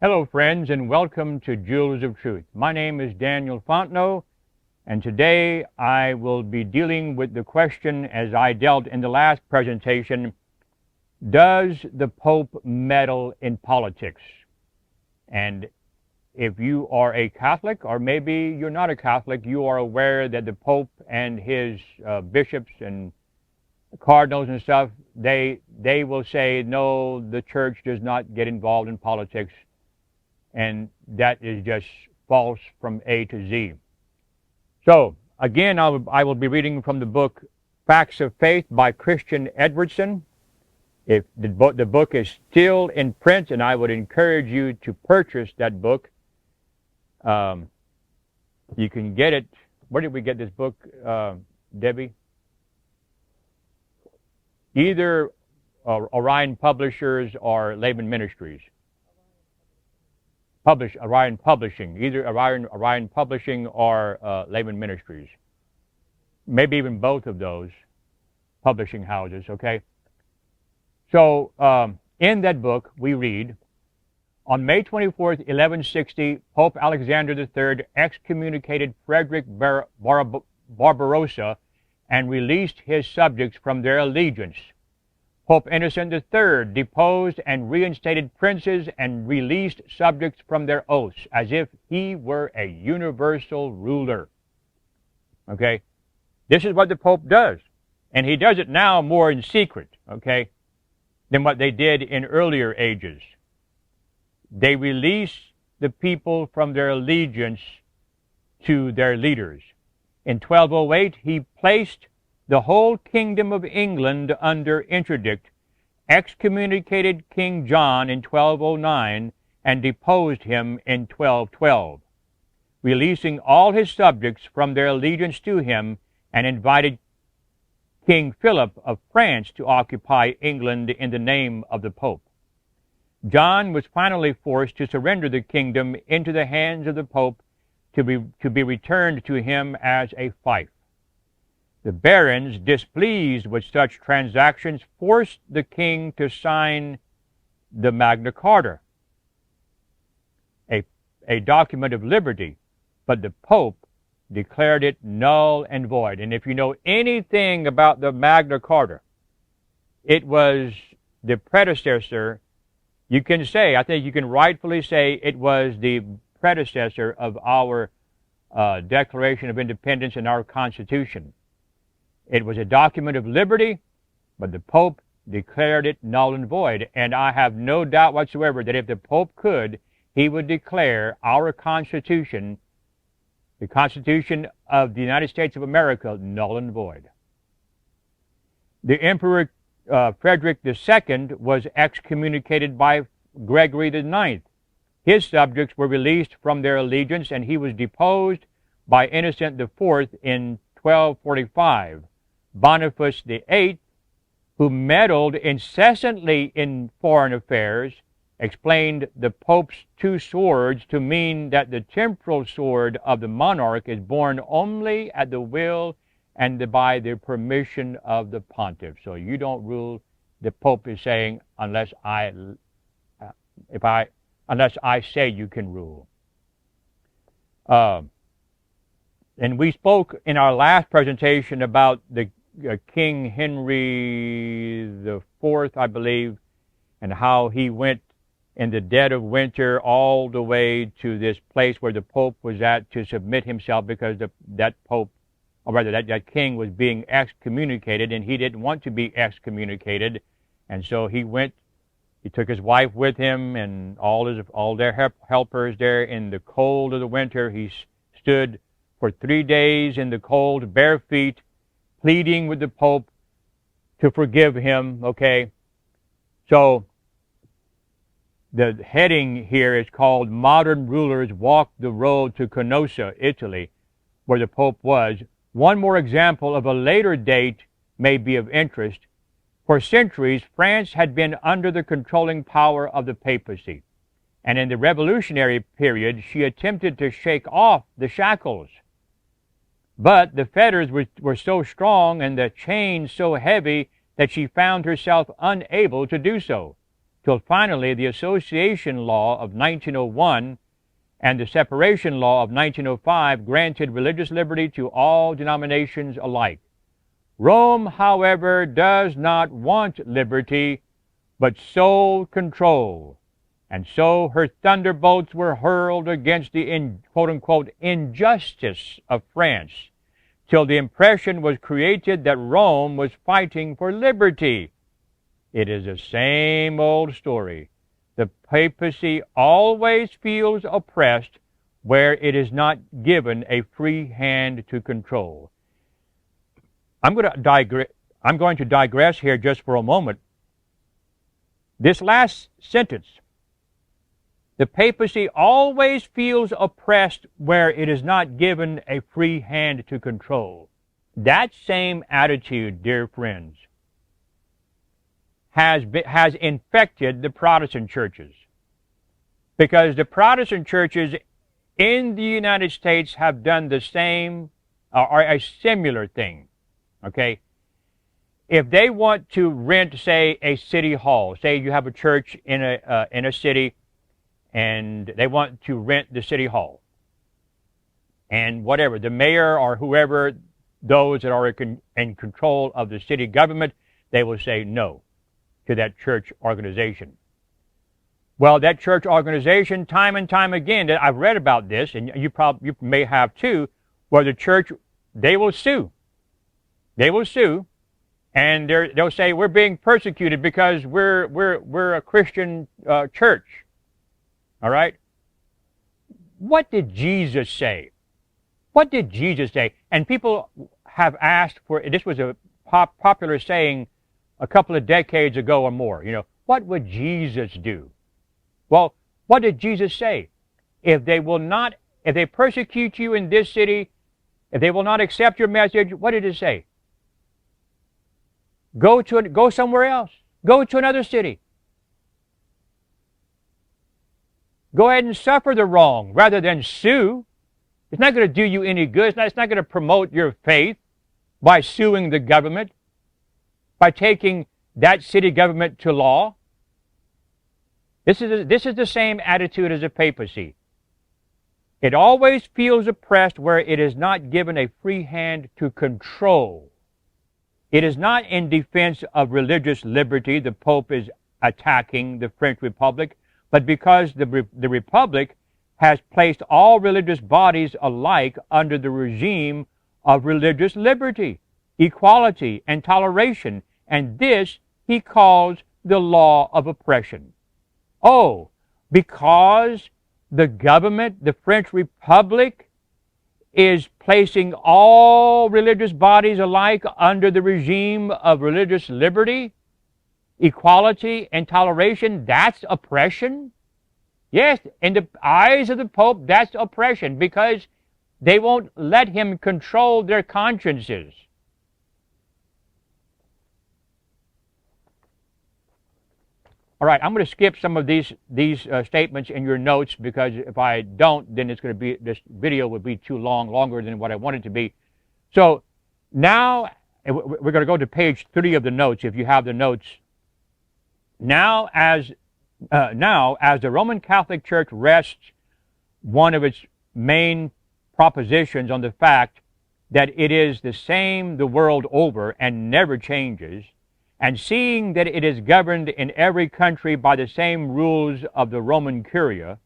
Hello, friends, and welcome to Jewels of Truth. My name is Daniel Fontenot, and today I will be dealing with the question, as I dealt in the last presentation, does the Pope meddle in politics? And if you are a Catholic, or maybe you're not a Catholic, you are aware that the Pope and his bishops and cardinals and stuff, they will say, no, the church does not get involved in politics. And that is just false from A to Z. So, again, I will be reading from the book Facts of Faith by Christian Edwardson. If the book is still in print, and I would encourage you to purchase that book. You can get it. Where did we get this book, Debbie? Either Orion Publishers or Laban Ministries. Orion Publishing, either Orion Publishing or Laban Ministries. Maybe even both of those publishing houses, okay? So in that book, we read, on May 24th, 1160, Pope Alexander III excommunicated Frederick Barbarossa and released his subjects from their allegiance. Pope Innocent III deposed and reinstated princes and released subjects from their oaths, as if he were a universal ruler. Okay? This is what the Pope does. And he does it now more in secret, okay, than what they did in earlier ages. They release the people from their allegiance to their leaders. In 1208, he placed the whole kingdom of England under interdict, excommunicated King John in 1209, and deposed him in 1212, releasing all his subjects from their allegiance to him, and invited King Philip of France to occupy England in the name of the Pope. John was finally forced to surrender the kingdom into the hands of the Pope to be returned to him as a fief. The barons, displeased with such transactions, forced the king to sign the Magna Carta, a document of liberty, but the Pope declared it null and void. And if you know anything about the Magna Carta, it was the predecessor, you can say, I think you can rightfully say, it was the predecessor of our Declaration of Independence and our Constitution. It was a document of liberty, but the Pope declared it null and void. And I have no doubt whatsoever that if the Pope could, he would declare our Constitution, the Constitution of the United States of America, null and void. The Emperor Frederick II was excommunicated by Gregory IX. His subjects were released from their allegiance, and he was deposed by Innocent IV in 1245. Boniface VIII, who meddled incessantly in foreign affairs, explained the Pope's two swords to mean that the temporal sword of the monarch is borne only at the will and by the permission of the pontiff. So you don't rule, the Pope is saying, unless I say you can rule. And we spoke in our last presentation about the King Henry IV, I believe, and how he went in the dead of winter all the way to this place where the Pope was at to submit himself, because that Pope, or rather that king, was being excommunicated, and he didn't want to be excommunicated, and so he went. He took his wife with him and all their helpers there in the cold of the winter. He stood for 3 days in the cold, bare feet, pleading with the Pope to forgive him, okay? So the heading here is called Modern Rulers Walk the Road to Canossa, Italy, where the Pope was. One more example of a later date may be of interest. For centuries, France had been under the controlling power of the papacy, and in the revolutionary period, she attempted to shake off the shackles. But the fetters were so strong and the chains so heavy that she found herself unable to do so. till finally the Association Law of 1901 and the Separation Law of 1905 granted religious liberty to all denominations alike. Rome, however, does not want liberty, but sole control. And so her thunderbolts were hurled against the quote-unquote injustice of France, till the impression was created that Rome was fighting for liberty. It is the same old story. The papacy always feels oppressed where it is not given a free hand to control. I'm going to digress here just for a moment. This last sentence, the papacy always feels oppressed where it is not given a free hand to control. That same attitude, dear friends, has infected the Protestant churches. Because the Protestant churches in the United States have done the same or a similar thing. Okay? If they want to rent, say, a city hall, say you have a church in a city, and they want to rent the city hall, and whatever, the mayor or whoever, those that are in control of the city government, they will say no to that church organization. Well, that church organization, time and time again, I've read about this, and you may have too, where the church, they will sue. They will sue, and they'll say, we're being persecuted because we're a Christian church. All right? What did Jesus say? What did Jesus say? And people have asked for, this was a popular saying a couple of decades ago or more, what would Jesus do? Well, what did Jesus say? If they persecute you in this city, if they will not accept your message, what did it say? Go somewhere else. Go to another city. Go ahead and suffer the wrong rather than sue. It's not going to do you any good. It's not going to promote your faith by suing the government, by taking that city government to law. This is the same attitude as the papacy. It always feels oppressed where it is not given a free hand to control. It is not in defense of religious liberty the Pope is attacking the French Republic, but because the Republic has placed all religious bodies alike under the regime of religious liberty, equality, and toleration, and this he calls the law of oppression. Oh, because the government, the French Republic, is placing all religious bodies alike under the regime of religious liberty, equality, and toleration, that's oppression? Yes, in the eyes of the Pope, that's oppression, because they won't let him control their consciences. All right, I'm going to skip some of these statements in your notes, because if I don't, then this video would be too longer than what I want it to be. So now we're going to go to page 3 of the notes, if you have the notes. Now, as the Roman Catholic Church rests one of its main propositions on the fact that it is the same the world over and never changes, and seeing that it is governed in every country by the same rules of the Roman Curia,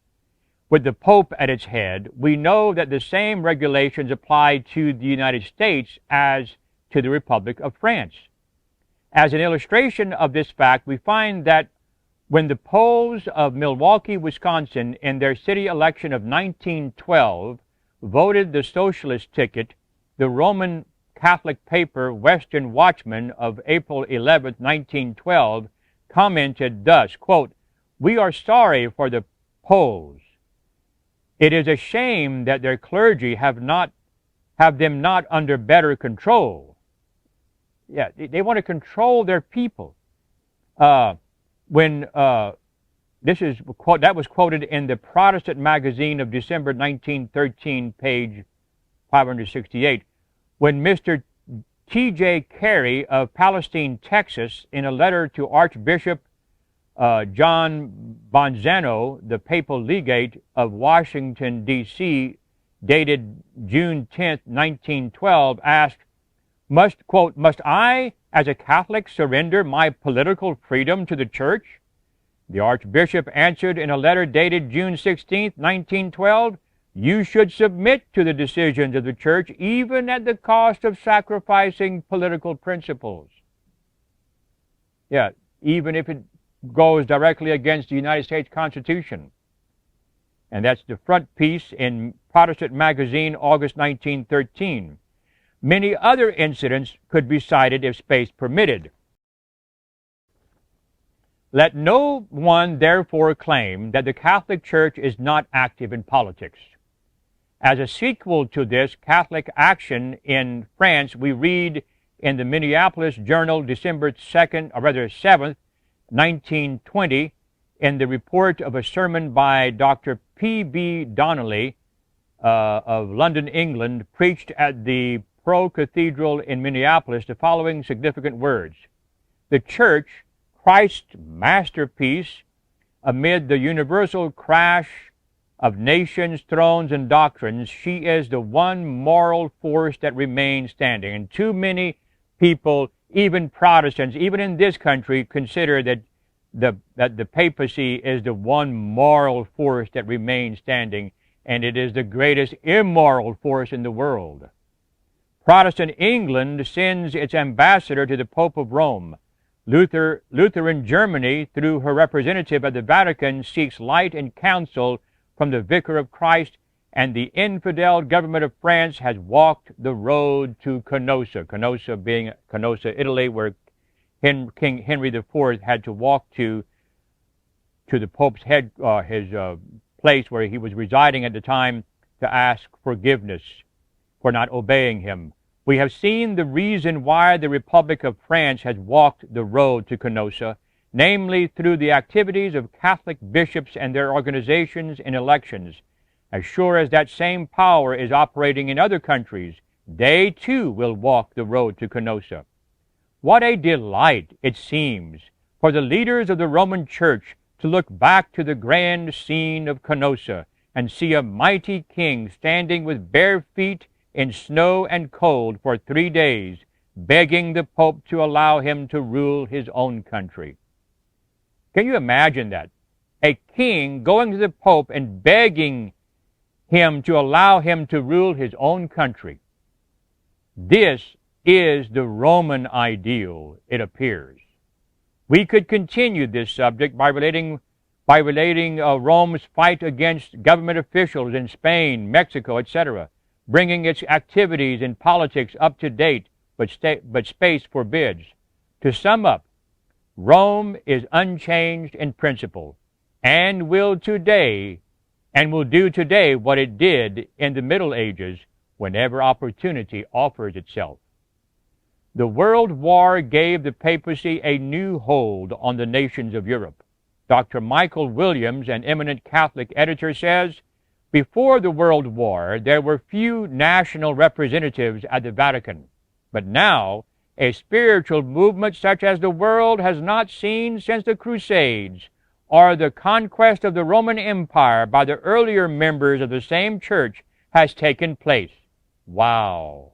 with the Pope at its head, we know that the same regulations apply to the United States as to the Republic of France. As an illustration of this fact, we find that when the Poles of Milwaukee, Wisconsin, in their city election of 1912, voted the socialist ticket, the Roman Catholic paper Western Watchman of April 11, 1912, commented thus, quote, "We are sorry for the Poles. It is a shame that their clergy have them not under better control." Yeah, they want to control their people. That was quoted in the Protestant magazine of December 1913, page 568, when Mr. T.J. Carey of Palestine, Texas, in a letter to Archbishop John Bonzano, the papal legate of Washington, D.C., dated June 10, 1912, asked, quote, must I, as a Catholic, surrender my political freedom to the Church? The Archbishop answered in a letter dated June 16, 1912, you should submit to the decisions of the Church even at the cost of sacrificing political principles. Yeah, even if it goes directly against the United States Constitution. And that's the front piece in Protestant Magazine, August 1913. Many other incidents could be cited if space permitted. Let no one therefore claim that the Catholic Church is not active in politics. As a sequel to this Catholic action in France, we read in the Minneapolis Journal, December 7th, 1920, in the report of a sermon by Dr. P.B. Donnelly of London, England, preached at the Pro Cathedral in Minneapolis, the following significant words. The Church, Christ's masterpiece, amid the universal crash of nations, thrones, and doctrines, she is the one moral force that remains standing. And too many people, even Protestants, even in this country, consider that the papacy is the one moral force that remains standing, and it is the greatest immoral force in the world. Protestant England sends its ambassador to the Pope of Rome. Lutheran Germany, through her representative at the Vatican, seeks light and counsel from the Vicar of Christ, and the infidel government of France has walked the road to Canossa. Canossa, Italy, where King Henry IV had to walk to the Pope's his place where he was residing at the time to ask forgiveness for not obeying him. We have seen the reason why the Republic of France has walked the road to Canossa, namely through the activities of Catholic bishops and their organizations in elections. As sure as that same power is operating in other countries, they too will walk the road to Canossa. What a delight it seems for the leaders of the Roman Church to look back to the grand scene of Canossa and see a mighty king standing with bare feet in snow and cold for 3 days, begging the Pope to allow him to rule his own country. Can you imagine that? A king going to the Pope and begging him to allow him to rule his own country. This is the Roman ideal, it appears. We could continue this subject by relating Rome's fight against government officials in Spain, Mexico, etc., bringing its activities in politics up to date, but space forbids. To sum up, Rome is unchanged in principle, and will do today what it did in the Middle Ages whenever opportunity offers itself. The World War gave the papacy a new hold on the nations of Europe. Dr. Michael Williams, an eminent Catholic editor, says, before the World War, there were few national representatives at the Vatican, but now a spiritual movement such as the world has not seen since the Crusades or the conquest of the Roman Empire by the earlier members of the same church has taken place. Wow!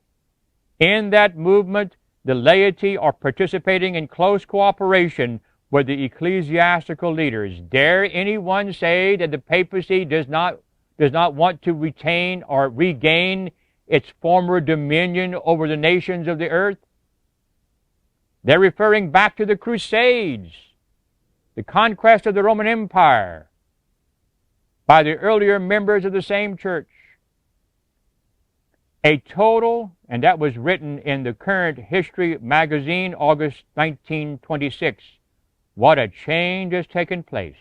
In that movement, the laity are participating in close cooperation with the ecclesiastical leaders. Dare anyone say that the papacy does not want to retain or regain its former dominion over the nations of the earth? They're referring back to the Crusades, the conquest of the Roman Empire by the earlier members of the same church. A total, and that was written in the Current History magazine, August 1926. What a change has taken place.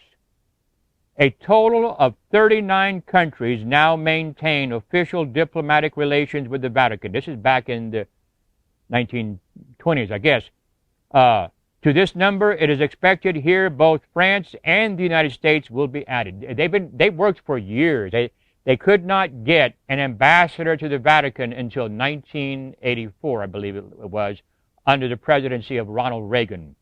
A total of 39 countries now maintain official diplomatic relations with the Vatican. This is back in the 1920s, I guess. To this number, it is expected here both France and the United States will be added. They've worked for years. They could not get an ambassador to the Vatican until 1984, I believe it was, under the presidency of Ronald Reagan.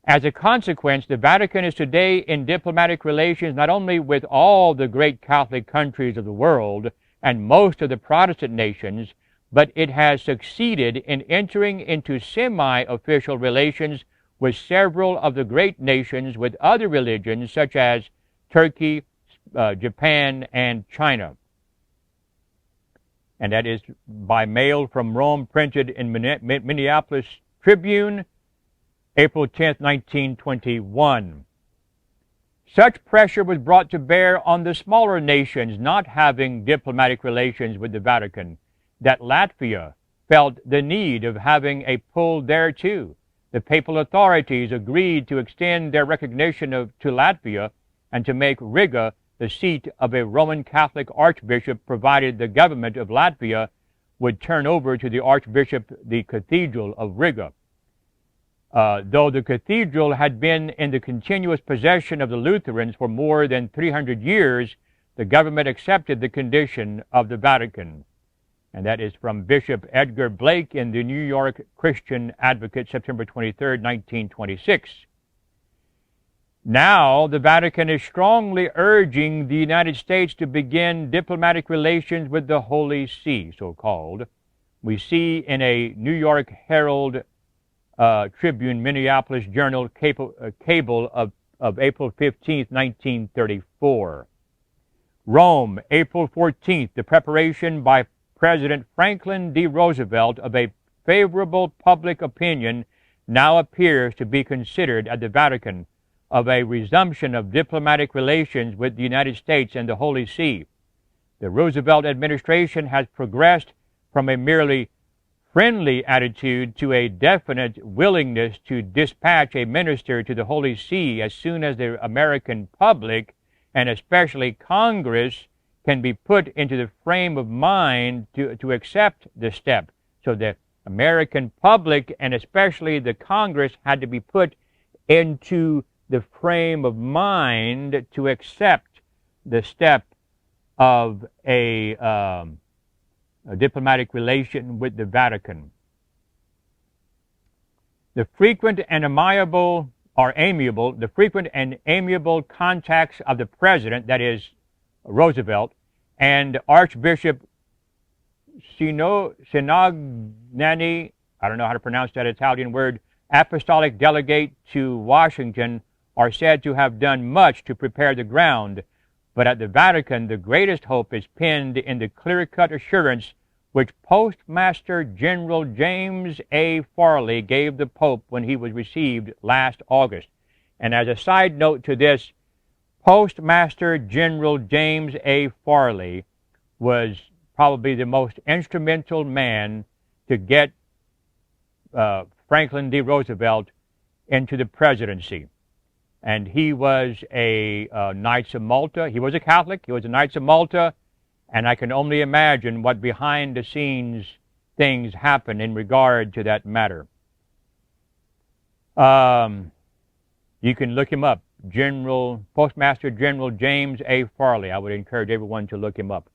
As a consequence, the Vatican is today in diplomatic relations not only with all the great Catholic countries of the world and most of the Protestant nations, but it has succeeded in entering into semi-official relations with several of the great nations with other religions such as Turkey, Japan, and China. And that is by mail from Rome, printed in Minneapolis Tribune, April 10, 1921. Such pressure was brought to bear on the smaller nations not having diplomatic relations with the Vatican that Latvia felt the need of having a pull thereto. The papal authorities agreed to extend their recognition to Latvia and to make Riga the seat of a Roman Catholic archbishop, provided the government of Latvia would turn over to the archbishop the cathedral of Riga. Though the cathedral had been in the continuous possession of the Lutherans for more than 300 years, the government accepted the condition of the Vatican. And that is from Bishop Edgar Blake in the New York Christian Advocate, September 23, 1926. Now, the Vatican is strongly urging the United States to begin diplomatic relations with the Holy See, so-called. We see in a New York Herald Tribune, Minneapolis Journal cable of April 15, 1934. Rome, April 14th, the preparation by President Franklin D. Roosevelt of a favorable public opinion now appears to be considered at the Vatican of a resumption of diplomatic relations with the United States and the Holy See. The Roosevelt administration has progressed from a merely friendly attitude to a definite willingness to dispatch a minister to the Holy See as soon as the American public, and especially Congress, can be put into the frame of mind to accept the step. So the American public, and especially the Congress, had to be put into the frame of mind to accept the step of a diplomatic relation with the Vatican. The frequent and amiable contacts of the President, that is Roosevelt, and Archbishop Sinagnani, I don't know how to pronounce that Italian word, apostolic delegate to Washington, are said to have done much to prepare the ground. But at the Vatican, the greatest hope is pinned in the clear-cut assurance which Postmaster General James A. Farley gave the Pope when he was received last August. And as a side note to this, Postmaster General James A. Farley was probably the most instrumental man to get Franklin D. Roosevelt into the presidency. And he was a Knights of Malta. He was a Catholic. He was a Knights of Malta. And I can only imagine what behind-the-scenes things happen in regard to that matter. You can look him up, Postmaster General James A. Farley. I would encourage everyone to look him up.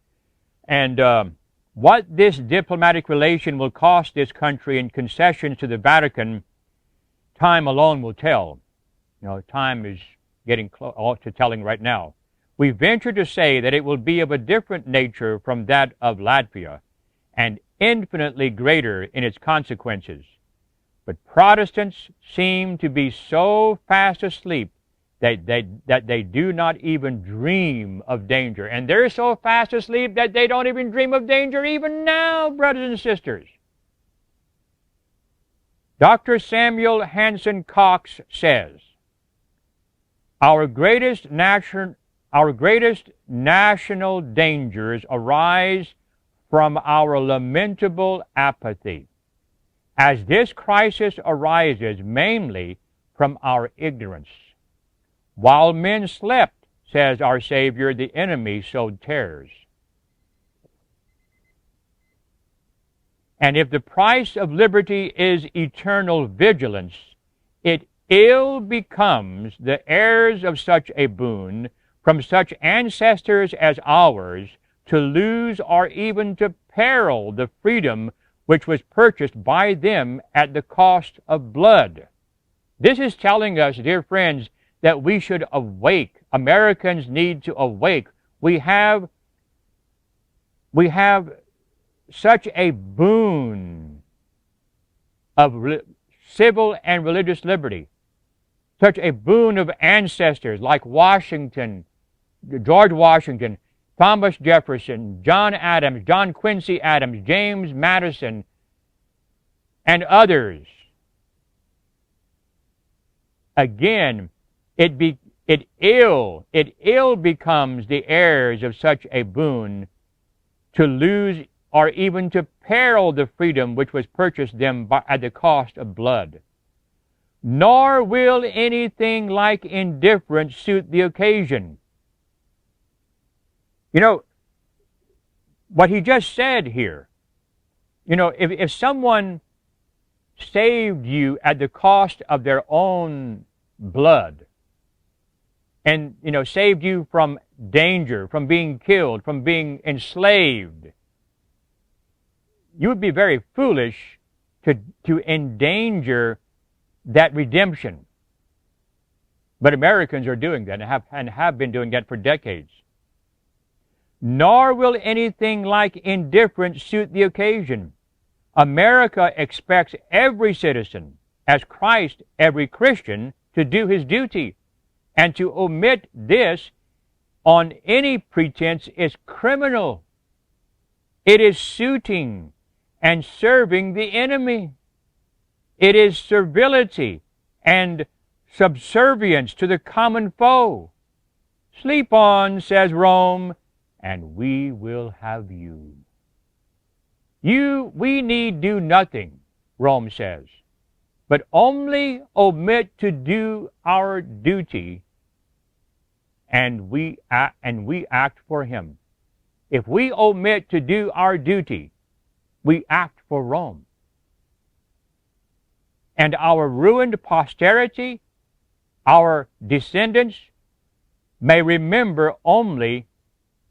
And what this diplomatic relation will cost this country in concessions to the Vatican, time alone will tell. You know, time is getting close to telling right now. We venture to say that it will be of a different nature from that of Latvia, and infinitely greater in its consequences. But Protestants seem to be so fast asleep that they do not even dream of danger. And they're so fast asleep that they don't even dream of danger even now, brothers and sisters. Dr. Samuel Hanson Cox says, Our greatest national dangers arise from our lamentable apathy, as this crisis arises mainly from our ignorance. While men slept, says our Savior, the enemy sowed tares. And if the price of liberty is eternal vigilance, it ill becomes the heirs of such a boon from such ancestors as ours to lose or even to peril the freedom which was purchased by them at the cost of blood. This is telling us, dear friends, that we should awake. Americans need to awake. We have such a boon of civil and religious liberty, such a boon of ancestors like Washington, George Washington, Thomas Jefferson, John Adams, John Quincy Adams, James Madison, and others. Again, it ill becomes the heirs of such a boon to lose or even to peril the freedom which was purchased them at the cost of blood. Nor will anything like indifference suit the occasion. You know, what he just said here, you know, if someone saved you at the cost of their own blood, and, you know, saved you from danger, from being killed, from being enslaved, you would be very foolish to endanger that redemption. But Americans are doing that and have been doing that for decades. Nor will anything like indifference suit the occasion. America expects every citizen, as Christ every Christian, to do his duty, and to omit this on any pretense is criminal. It is suiting and serving the enemy. It is servility and subservience to the common foe. Sleep on, says Rome, and we will have you. We need do nothing, Rome says, but only omit to do our duty, and we act for him. If we omit to do our duty, we act for Rome. And our ruined posterity, our descendants, may remember only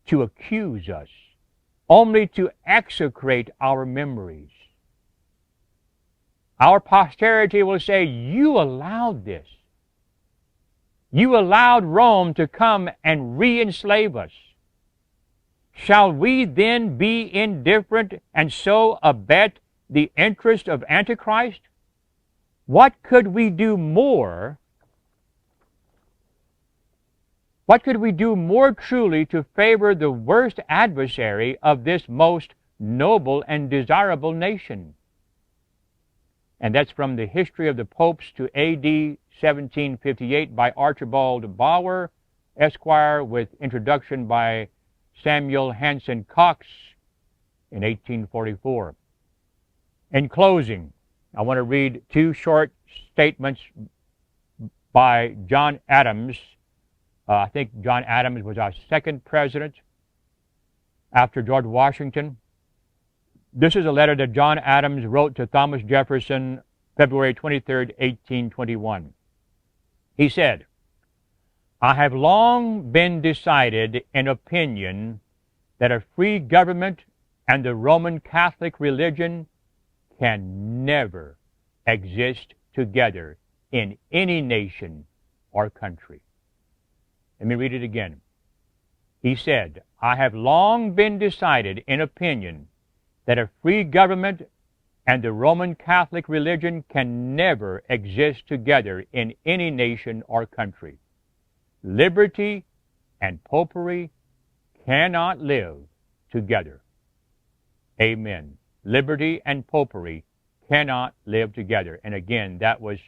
to accuse us, only to execrate our memories. Our posterity will say, you allowed this. You allowed Rome to come and re-enslave us. Shall we then be indifferent and so abet the interest of Antichrist? What could we do more? What could we do more truly to favor the worst adversary of this most noble and desirable nation? And that's from the History of the Popes to A.D. 1758 by Archibald Bauer, Esquire, with introduction by Samuel Hanson Cox in 1844. In closing, I want to read two short statements by John Adams. I think John Adams was our second president after George Washington. This is a letter that John Adams wrote to Thomas Jefferson, February 23, 1821. He said, I have long been decided in opinion that a free government and the Roman Catholic religion can never exist together in any nation or country. Let me read it again. He said, I have long been decided in opinion that a free government and the Roman Catholic religion can never exist together in any nation or country. Liberty and popery cannot live together. Amen. Liberty and popery cannot live together. And again, that was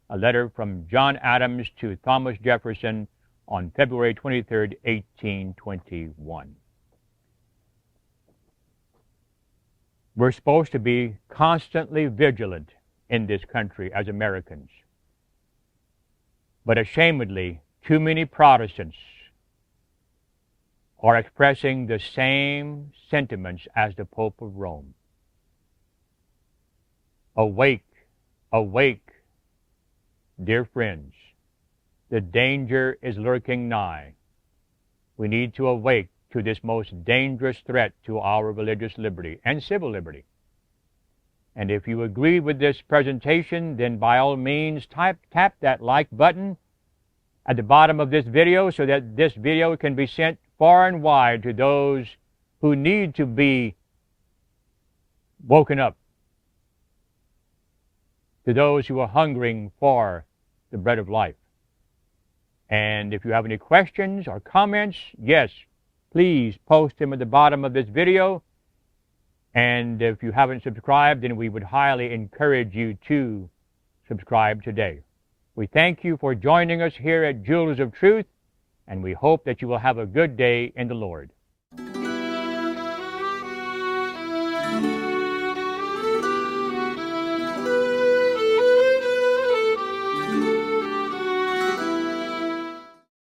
a letter from John Adams to Thomas Jefferson on February 23, 1821. We're supposed to be constantly vigilant in this country as Americans. But ashamedly, too many Protestants are expressing the same sentiments as the Pope of Rome. Awake, awake, dear friends. The danger is lurking nigh. We need to awake to this most dangerous threat to our religious liberty and civil liberty. And if you agree with this presentation, then by all means tap that like button at the bottom of this video so that this video can be sent far and wide to those who need to be woken up, to those who are hungering for the bread of life. And if you have any questions or comments, yes, please post them at the bottom of this video. And if you haven't subscribed, then we would highly encourage you to subscribe today. We thank you for joining us here at Jewels of Truth, and we hope that you will have a good day in the Lord.